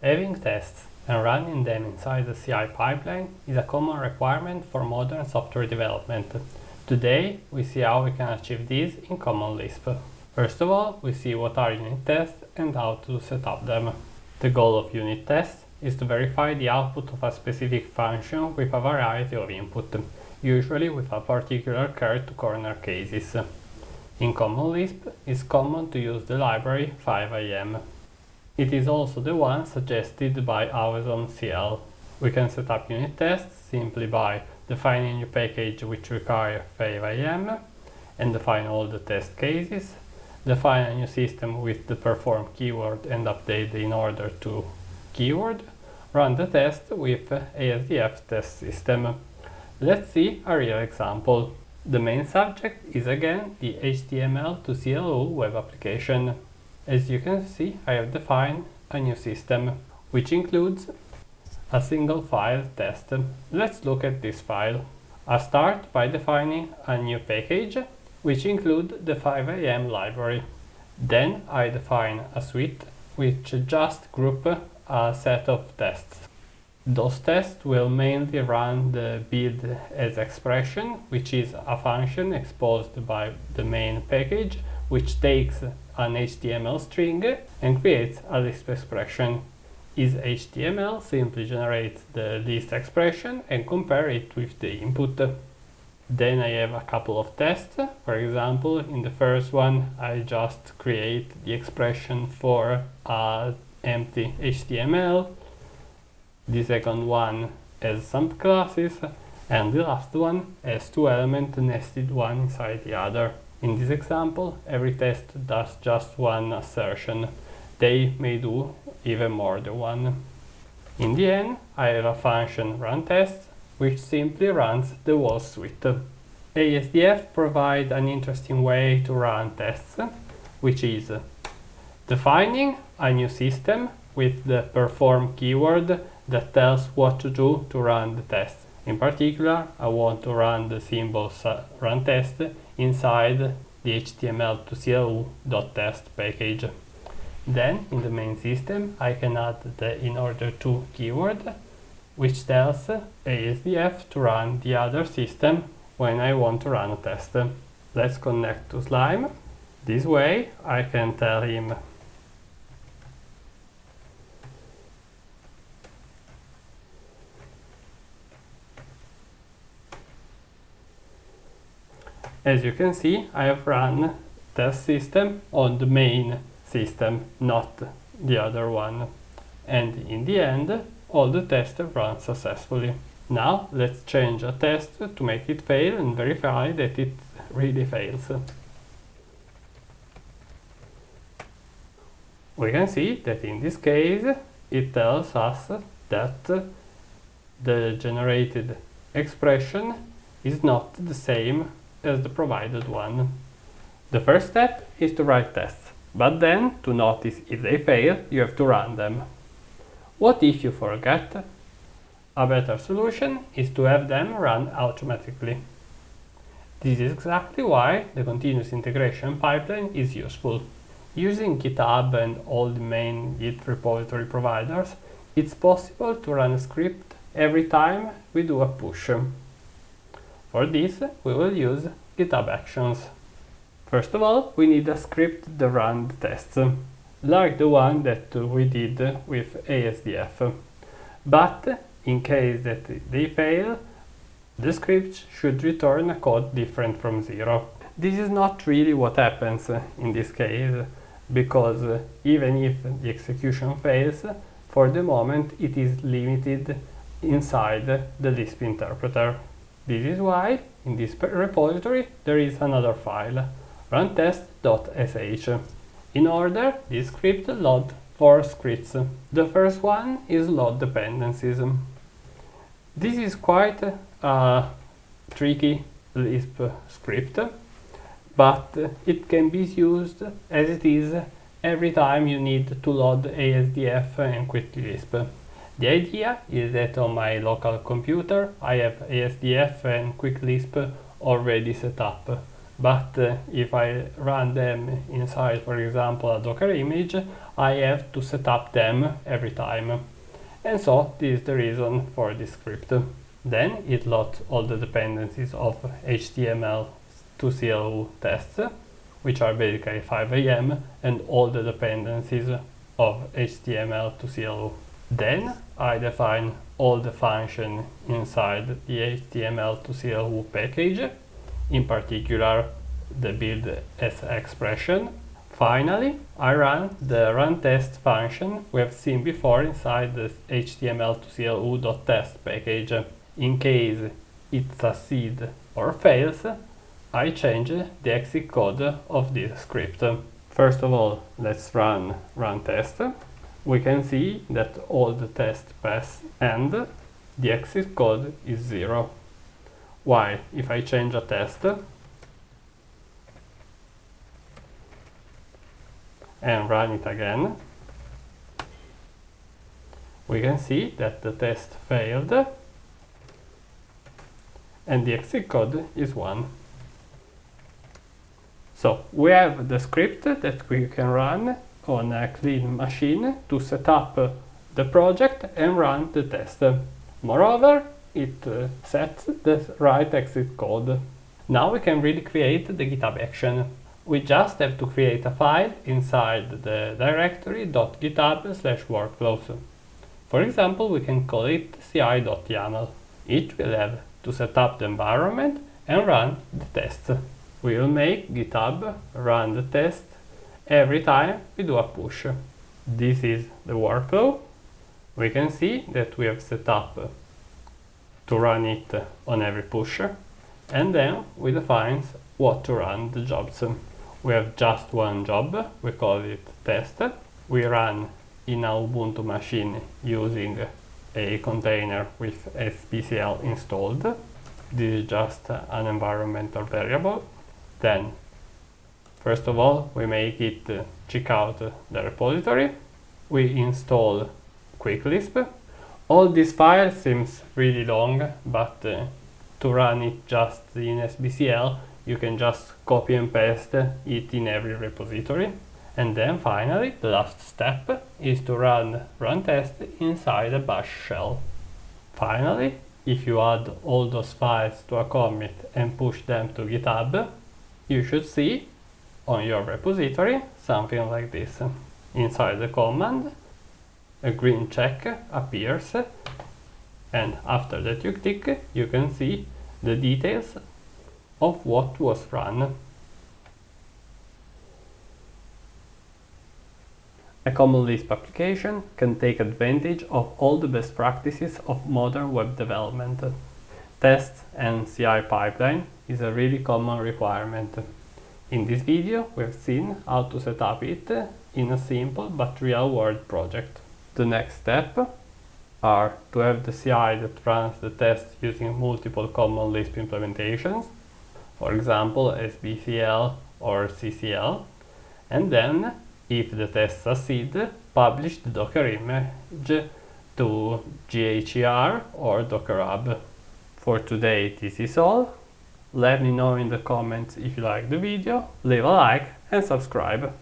Having tests and running them inside the CI pipeline is a common requirement for modern software development. Today, we see how we can achieve this in Common Lisp. First of all, we see what are unit tests and how to set up them. The goal of unit tests is to verify the output of a specific function with a variety of input, usually with a particular care to corner cases. In Common Lisp, it's common to use the library 5im. It is also the one suggested by AwesonCL. We can set up unit tests simply by defining a new package which requires 5im and define all the test cases, define a new system with the perform keyword and update the in order to keyword, run the test with ASDF test system. Let's see a real example. The main subject is again the HTML to CLU web application. As you can see, I have defined a new system, which includes a single file test. Let's look at this file. I start by defining a new package, which includes the 5im library. Then I define a suite, which just group a set of tests. Those tests will mainly run the build as expression, which is a function exposed by the main package, which takes an HTML string and creates a Lisp expression. Is HTML simply generates the list expression and compare it with the input. Then I have a couple of tests. For example, in the first one, I just create the expression for empty HTML. The second one has some classes, and the last one has two elements nested one inside the other. In this example, every test does just one assertion. They may do even more than one. In the end, I have a function runTest, which simply runs the whole suite. ASDF provides an interesting way to run tests, which is defining a new system with the perform keyword that tells what to do to run the test. In particular, I want to run the symbol runTest inside the HTML to CLU.test package. Then, in the main system, I can add the in order to keyword, which tells ASDF to run the other system when I want to run a test. Let's connect to Slime. This way, I can tell him as you can see, I have run test system on the main system, not the other one. And in the end, all the tests have run successfully. Now let's change a test to make it fail and verify that it really fails. We can see that in this case, it tells us that the generated expression is not the same as the provided one. The first step is to write tests, but then to notice if they fail, you have to run them. What if you forget? A better solution is to have them run automatically. This is exactly why the continuous integration pipeline is useful. Using GitHub and all the main Git repository providers, it's possible to run a script every time we do a push. For this, we will use GitHub Actions. First of all, we need a script that runs the tests, like the one that we did with ASDF. But in case that they fail, the script should return a code different from 0. This is not really what happens in this case, because even if the execution fails, for the moment it is limited inside the Lisp interpreter. This is why in this repository there is another file, runtest.sh. In order, this script loads 4 scripts. The first one is load dependencies. This is quite a tricky Lisp script, but it can be used as it is every time you need to load ASDF and quickly Lisp. The idea is that on my local computer I have ASDF and Quick Lisp already set up, but if I run them inside, for example, a Docker image, I have to set up them every time. And so this is the reason for this script. Then it loads all the dependencies of HTML to CLU tests, which are basically 5am, and all the dependencies of HTML to CLU. Then I define all the functions inside the HTML to CLU package, in particular the build as expression. Finally, I run the run test function we have seen before inside the HTML to CLU.test package. In case it succeeds or fails, I change the exit code of this script. First of all, let's run test. We can see that all the tests pass and the exit code is 0. While if I change a test and run it again, we can see that the test failed and the exit code is 1. So we have the script that we can run on a clean machine to set up the project and run the test. Moreover, it sets the right exit code. Now we can really create the GitHub action. We just have to create a file inside the directory .github/workflows. For example, we can call it ci.yaml. It will have to set up the environment and run the test. We will make GitHub run the test every time we do a push. This is the workflow. We can see that we have set up to run it on every push, and then we define what to run the jobs. We have just one job, we call it test. We run in a Ubuntu machine using a container with SBCL installed. This is just an environmental variable. Then, first of all, we make it check out the repository. We install quick Lisp. All this file seems really long, but to run it just in SBCL, you can just copy and paste it in every repository. And then finally, the last step is to run test inside a bash shell. Finally, if you add all those files to a commit and push them to GitHub, you should see on your repository something like this. Inside the command, a green check appears, and after that you click, you can see the details of what was run. A common Lisp application can take advantage of all the best practices of modern web development. Tests and CI pipeline is a really common requirement. In this video, we've seen how to set up it in a simple but real-world project. The next step are to have the CI that runs the test using multiple common Lisp implementations, for example SBCL or CCL, and then, if the test succeeds, publish the Docker image to GHER or Docker Hub. For today, this is all. Let me know in the comments if you like the video, leave a like and subscribe.